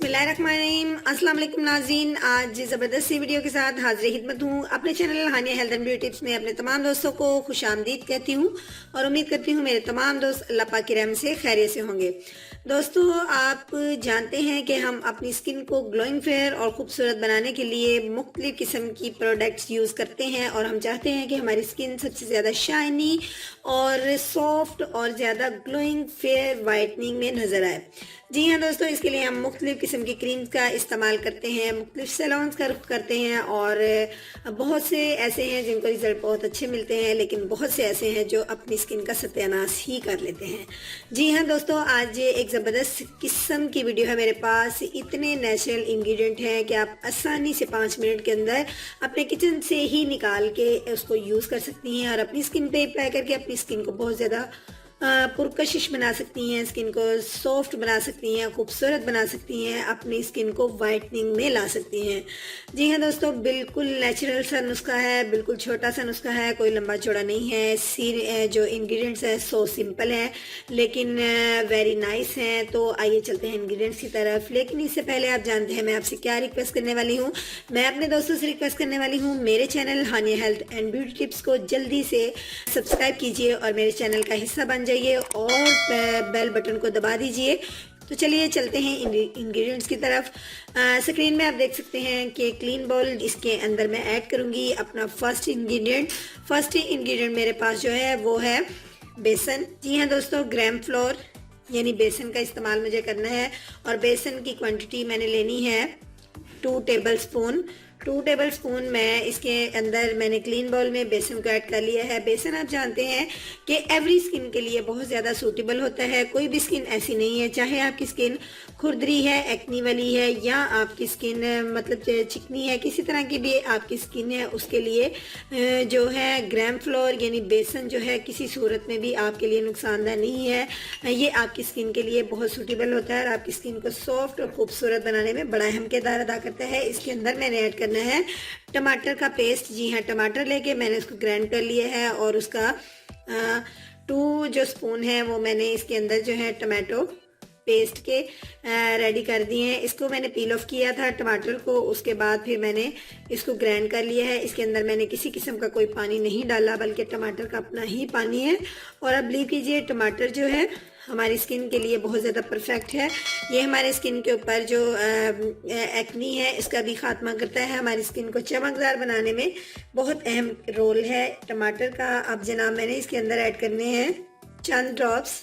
बिस्मिल्लाहिर्रहमानिर्रहीम। अस्सलाम वालेकुम नाज़रीन, आज ज़बरदस्त सी वीडियो के साथ हाज़िर खिदमत हूँ। अपने channel Haniya health and beauty tips में अपने तमाम दोस्तों को खुशामदीद कहती हूँ और उम्मीद करती हूँ मेरे तमाम दोस्त अल्लाह पाक की रहमत से खैरियत से होंगे। दोस्तों, आप जानते हैं कि हम अपनी स्किन को ग्लोइंग फेयर और खूबसूरत बनाने के लिए मुख्तलिफ किस्म की प्रोडक्ट्स यूज़ करते हैं और हम चाहते हैं कि हमारी स्किन सबसे ज़्यादा शाइनी और सॉफ्ट और ज़्यादा ग्लोइंग फेयर वाइटनिंग में नज़र आए। जी हाँ दोस्तों, इसके लिए हम मुख्तलिफ किस्म की क्रीम्स का इस्तेमाल करते हैं, मुख्तलिफ सैलून्स का रुख करते हैं और बहुत से ऐसे हैं जिनको रिजल्ट बहुत अच्छे मिलते हैं, लेकिन बहुत से ऐसे हैं जो अपनी स्किन का सत्यानाश ही कर लेते हैं। जी हाँ दोस्तों, आज एक ज़बरदस्त किस्म की वीडियो है मेरे पास। इतने नेचुरल इंग्रेडिएंट हैं कि आप आसानी से 5 मिनट के अंदर अपने किचन से ही निकाल के उसको यूज़ कर सकती हैं और अपनी स्किन पे अप्लाई करके अपनी स्किन को बहुत ज़्यादा पुरकशिश बना सकती हैं, स्किन को सॉफ्ट बना सकती हैं, खूबसूरत बना सकती हैं, अपनी स्किन को वाइटनिंग में ला सकती हैं। जी हाँ दोस्तों, बिल्कुल नेचुरल सा नुस्खा है, बिल्कुल छोटा सा नुस्खा है, कोई लंबा चौड़ा नहीं है। जो इंग्रेडिएंट्स हैं सो सिंपल हैं लेकिन वेरी नाइस हैं। तो आइए चलते हैं इंग्रेडिएंट्स की तरफ। लेकिन इससे पहले आप जानते हैं मैं आपसे क्या रिक्वेस्ट करने वाली हूँ। मैं अपने दोस्तों से रिक्वेस्ट करने वाली हूँ, मेरे channel Haniya health and beauty tips को जल्दी से सब्सक्राइब कीजिए और मेरे चैनल का हिस्सा बन जाइए और बेल बटन को दबा दीजिए। तो चलिए चलते हैं इंग्रेडिएंट्स की तरफ। स्क्रीन में आप देख सकते हैं कि क्लीन बाउल, इसके अंदर मैं ऐड करूंगी अपना फर्स्ट इंग्रेडिएंट मेरे पास जो है वो है बेसन। जी हाँ दोस्तों, ग्राम फ्लोर यानी बेसन का इस्तेमाल मुझे करना है और बेसन की क्वांटिटी मैंने लेनी है 2 टेबल स्पून मैं इसके अंदर मैंने क्लीन बाउल में बेसन को ऐड कर लिया है। बेसन आप जानते हैं कि एवरी स्किन के लिए बहुत ज़्यादा सूटेबल होता है। कोई भी स्किन ऐसी नहीं है, चाहे आपकी स्किन खुरदरी है, एक्नी वाली है या आपकी स्किन मतलब चिकनी है, किसी तरह की भी आपकी स्किन है, उसके लिए जो है ग्राम फ्लोर यानी बेसन जो है किसी सूरत में भी आपके लिए नुकसानदार नहीं है। ये आपकी स्किन के लिए बहुत सूटेबल होता है और आपकी स्किन को सॉफ्ट और खूबसूरत बनाने में बड़ा अहम किरदार अदा करता है। इसके अंदर मैंने ऐड करना है टमाटर का पेस्ट। जी हाँ, टमाटर लेके मैंने उसको ग्राइंड कर लिया है और उसका 2 जो स्पून है वो मैंने इसके अंदर जो है टमाटो पेस्ट के रेडी कर दिए हैं। इसको मैंने पील ऑफ किया था टमाटर को, उसके बाद फिर मैंने इसको ग्राइंड कर लिया है। इसके अंदर मैंने किसी किस्म का कोई पानी नहीं डाला बल्कि टमाटर का अपना ही पानी है। और अब बिलीव कीजिए, टमाटर जो है हमारी स्किन के लिए बहुत ज़्यादा परफेक्ट है। ये हमारे स्किन के ऊपर जो एक्नी है इसका भी खात्मा करता है, हमारी स्किन को चमकदार बनाने में बहुत अहम रोल है टमाटर का। अब जनाब मैंने इसके अंदर ऐड करने हैं चंद ड्रॉप्स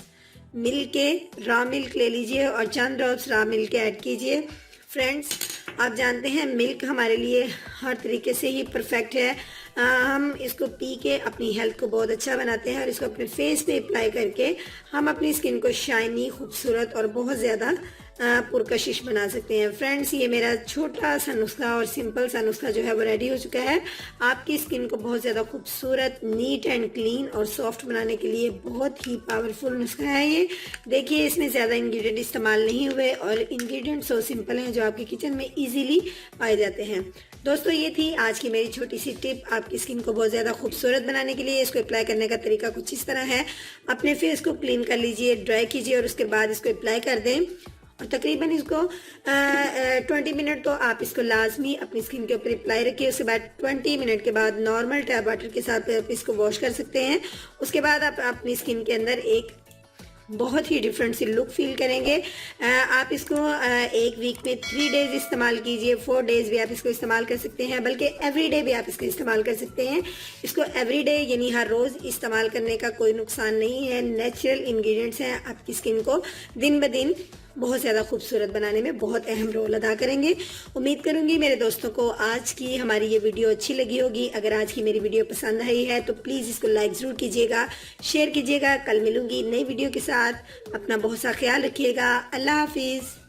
मिल्क के, रॉ मिल्क ले लीजिए और चंद ड्रॉप्स रॉ मिल्क के ऐड कीजिए। फ्रेंड्स, आप जानते हैं मिल्क हमारे लिए हर तरीके से ही परफेक्ट है। हम इसको पी के अपनी हेल्थ को बहुत अच्छा बनाते हैं और इसको अपने फेस पे अप्लाई करके हम अपनी स्किन को शाइनी, खूबसूरत और बहुत ज़्यादा पुरकशिश बना सकते हैं। फ्रेंड्स, ये मेरा छोटा सा नुस्खा और सिंपल सा नुस्खा जो है वो रेडी हो चुका है। आपकी स्किन को बहुत ज़्यादा खूबसूरत, नीट एंड क्लीन और सॉफ्ट बनाने के लिए बहुत ही पावरफुल नुस्खा है ये। देखिए, इसमें ज़्यादा इंग्रेडिएंट इस्तेमाल नहीं हुए और इंग्रेडिएंट सो सिंपल हैं जो आपके किचन में ईजीली पाए जाते हैं। दोस्तों, ये थी आज की मेरी छोटी सी टिप आपकी स्किन को बहुत ज़्यादा खूबसूरत बनाने के लिए। इसको अप्लाई करने का तरीका कुछ इस तरह है। अपने फेस को क्लीन कर लीजिए, ड्राई कीजिए और उसके बाद इसको अप्लाई कर दें और तकरीबन इसको 20 मिनट तो आप इसको लाजमी अपनी स्किन के ऊपर अप्लाई रखिए। उसके बाद 20 मिनट के बाद नॉर्मल टैप वाटर के साथ आप इसको वॉश कर सकते हैं। उसके बाद आप अपनी स्किन के अंदर एक बहुत ही डिफरेंट सी लुक फील करेंगे। आप इसको एक वीक में 3 डेज इस्तेमाल कीजिए, 4 डेज भी आप इसको इस्तेमाल कर सकते हैं, बल्कि एवरी डे भी आप इसको इस्तेमाल कर सकते हैं। इसको एवरी डे यानी हर रोज़ इस्तेमाल करने का कोई नुकसान नहीं है। नेचुरल इंग्रेडिएंट्स हैं, आपकी स्किन को दिन ब दिन बहुत ज़्यादा खूबसूरत बनाने में बहुत अहम रोल अदा करेंगे। उम्मीद करूंगी मेरे दोस्तों को आज की हमारी ये वीडियो अच्छी लगी होगी। अगर आज की मेरी वीडियो पसंद आई है तो प्लीज़ इसको लाइक ज़रूर कीजिएगा, शेयर कीजिएगा। कल मिलूंगी नई वीडियो के साथ। अपना बहुत सा ख्याल रखिएगा। अल्लाह हाफिज़।